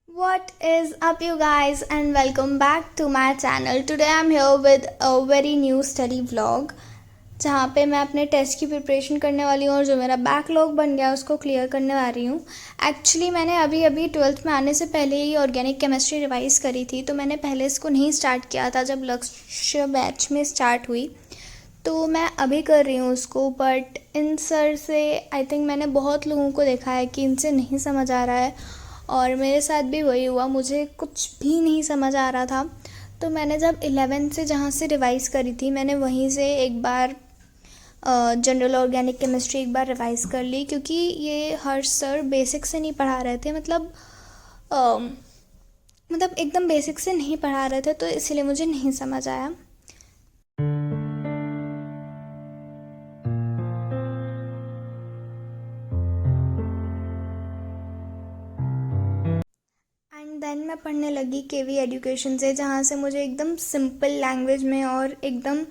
What is up, you guys, and welcome back to my channel. Today I'm here with a very new study vlog जहाँ पे मैं अपने test की preparation करने वाली हूँ और जो मेरा बैकलॉग बन गया उसको क्लियर करने वाली हूँ। एक्चुअली मैंने अभी अभी 12th में आने से पहले ही ऑर्गेनिक केमिस्ट्री रिवाइज़ करी थी, तो मैंने पहले इसको नहीं स्टार्ट किया था जब लक्ष्य बैच में स्टार्ट हुई, तो मैं अभी कर रही हूँ उसको। बट इन सर से आई थिंक मैंने बहुत लोगों को देखा है कि इनसे नहीं समझ आ रहा है और मेरे साथ भी वही हुआ, मुझे कुछ भी नहीं समझ आ रहा था। तो मैंने जब 11th से जहाँ से रिवाइज़ करी थी मैंने वहीं से एक बार जनरल ऑर्गेनिक केमिस्ट्री एक बार रिवाइज़ कर ली, क्योंकि ये हर्ष सर बेसिक से नहीं पढ़ा रहे थे, मतलब एकदम बेसिक से नहीं पढ़ा रहे थे, तो इसलिए मुझे नहीं समझ आया। एंड देन मैं पढ़ने लगी केवी एजुकेशन से, जहाँ से मुझे एकदम सिंपल लैंग्वेज में और एकदम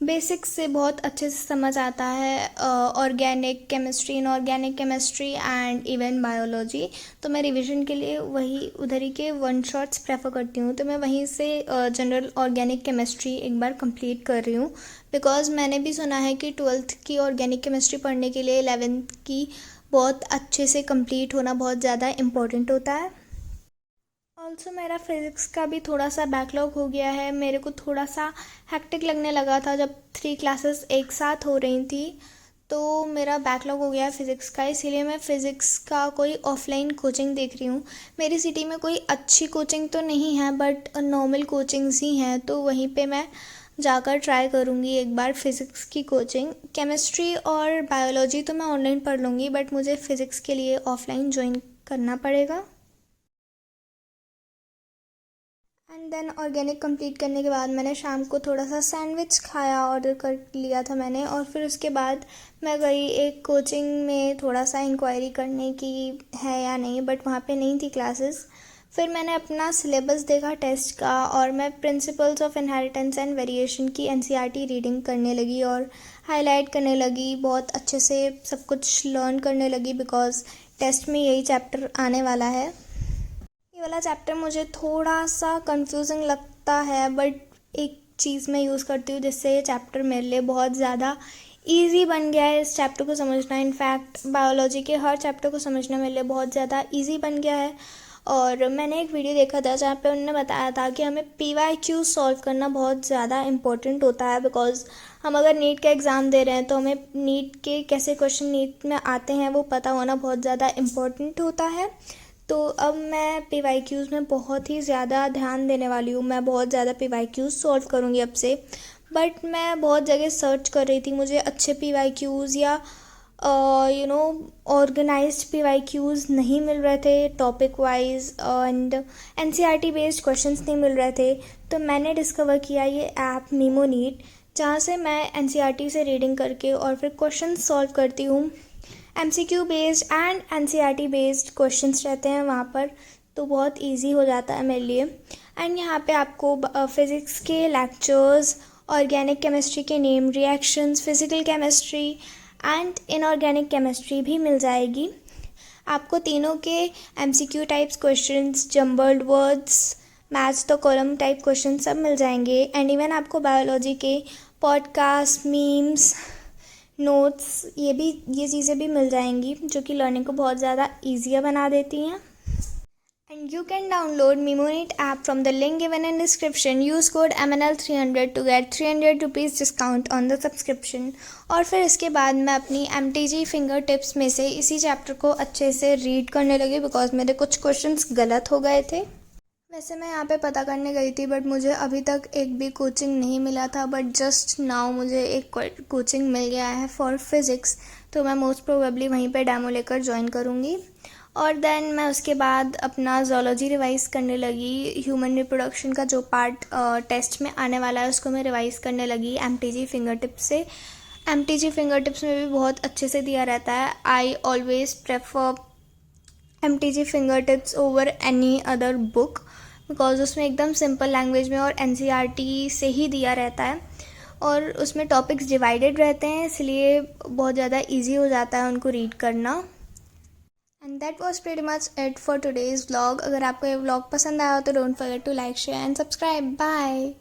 बेसिक्स से बहुत अच्छे से समझ आता है organic chemistry, inorganic chemistry and even biology. तो मैं रिवीजन के लिए वही उधर ही के वन शॉट्स प्रेफर करती हूँ, तो मैं वहीं से जनरल ऑर्गेनिक केमिस्ट्री एक बार कंप्लीट कर रही हूँ। बिकॉज मैंने भी सुना है कि 12th की ऑर्गेनिक केमिस्ट्री पढ़ने के लिए 11th की बहुत अच्छे से कंप्लीट होना बहुत ज़्यादा इम्पोर्टेंट होता है। ऑल्सो मेरा फिज़िक्स का भी थोड़ा सा बैकलॉग हो गया है। मेरे को थोड़ा सा हैक्टिक लगने लगा था जब 3 क्लासेस एक साथ हो रही थी, तो मेरा बैकलॉग हो गया है फ़िज़िक्स का, इसीलिए मैं फ़िज़िक्स का कोई ऑफलाइन कोचिंग देख रही हूँ। मेरी सिटी में कोई अच्छी कोचिंग तो नहीं है, बट नॉर्मल कोचिंग्स ही हैं, तो वहीं पे मैं जाकर ट्राई करूँगी एक बार फ़िज़िक्स की कोचिंग। केमिस्ट्री और बायोलॉजी तो मैं ऑनलाइन पढ़ लूँगी, बट मुझे फ़िज़िक्स के लिए ऑफलाइन ज्वाइन करना पड़ेगा। एंड देन ऑर्गेनिक कंप्लीट करने के बाद मैंने शाम को थोड़ा सा सैंडविच खाया, ऑर्डर कर लिया था मैंने, और फिर उसके बाद मैं गई एक कोचिंग में थोड़ा सा इंक्वायरी करने की है या नहीं, बट वहाँ पे नहीं थी क्लासेस। फिर मैंने अपना सिलेबस देखा टेस्ट का और मैं principles of inheritance and variation की एनसीईआरटी रीडिंग करने लगी और हाईलाइट करने लगी, बहुत अच्छे से सब कुछ लर्न करने लगी, बिकॉज टेस्ट में यही चैप्टर आने वाला है। ये वाला चैप्टर मुझे थोड़ा सा कंफ्यूजिंग लगता है, बट एक चीज़ मैं यूज़ करती हूँ जिससे ये चैप्टर मेरे लिए बहुत ज़्यादा इजी बन गया है इस चैप्टर को समझना। इनफैक्ट बायोलॉजी के हर चैप्टर को समझना मेरे लिए बहुत ज़्यादा इजी बन गया है। और मैंने एक वीडियो देखा था जहाँ पे उन्होंने बताया था कि हमें PYQ सॉल्व करना बहुत ज़्यादा इम्पोर्टेंट होता है, बिकॉज हम अगर नीट का एग्ज़ाम दे रहे हैं तो हमें नीट के कैसे क्वेश्चन नीट में आते हैं वो पता होना बहुत ज़्यादा इम्पोर्टेंट होता है। तो अब मैं PYQs में बहुत ही ज़्यादा ध्यान देने वाली हूँ, मैं बहुत ज़्यादा PYQs सॉल्व करूँगी अब से। बट मैं बहुत जगह सर्च कर रही थी, मुझे अच्छे PYQs या ऑर्गेनाइज्ड PYQs नहीं मिल रहे थे topic wise, and NCERT based questions नहीं मिल रहे थे। तो मैंने डिस्कवर किया ये ऐप मीमोनीट, जहाँ से मैं NCERT से रीडिंग करके और फिर क्वेश्चन सॉल्व करती हूँ। MCQ based and NCERT based questions रहते हैं वहाँ पर, तो बहुत इजी हो जाता है मेरे लिए। एंड यहाँ पे आपको फिज़िक्स के लेक्चर्स, ऑर्गेनिक केमिस्ट्री के name reactions, physical chemistry and inorganic chemistry भी मिल जाएगी। आपको तीनों के MCQ types questions, jumbled words, match the column type question सब मिल जाएंगे। एंड इवन आपको बायोलॉजी के पॉडकास्ट, मीम्स, नोट्स, ये चीज़ें भी मिल जाएंगी, जो कि लर्निंग को बहुत ज़्यादा ईजियर बना देती हैं। And you can download Mimoneat app from the link given in description. Use code MNL300 to get 300 rupees discount on the subscription. और फिर इसके बाद मैं अपनी MTG फिंगर टिप्स में से इसी चैप्टर को अच्छे से रीड करने लगी, बिकॉज मेरे कुछ क्वेश्चंस गलत हो गए थे। वैसे मैं यहाँ पे पता करने गई थी, बट मुझे अभी तक एक भी कोचिंग नहीं मिला था, बट जस्ट नाउ मुझे एक कोचिंग मिल गया है फॉर फिज़िक्स, तो मैं मोस्ट प्रोबेबली वहीं पे डेमो लेकर ज्वाइन करूँगी। और देन मैं उसके बाद अपना ज़ूलॉजी रिवाइज़ करने लगी। ह्यूमन रिप्रोडक्शन का जो पार्ट टेस्ट में आने वाला है उसको मैं रिवाइज़ करने लगी MTG फिंगर टिप्स से। MTG फिंगर टिप्स में भी बहुत अच्छे से दिया रहता है। I always prefer MTG finger tips over any other book, because उसमें एकदम सिंपल लैंग्वेज में और NCERT से ही दिया रहता है, और उसमें टॉपिक्स डिवाइडेड रहते हैं, इसलिए बहुत ज़्यादा इजी हो जाता है उनको रीड करना। And that was pretty much it for today's vlog. अगर आपको ये व्लॉग पसंद आया हो तो don't forget to like share and subscribe. Bye.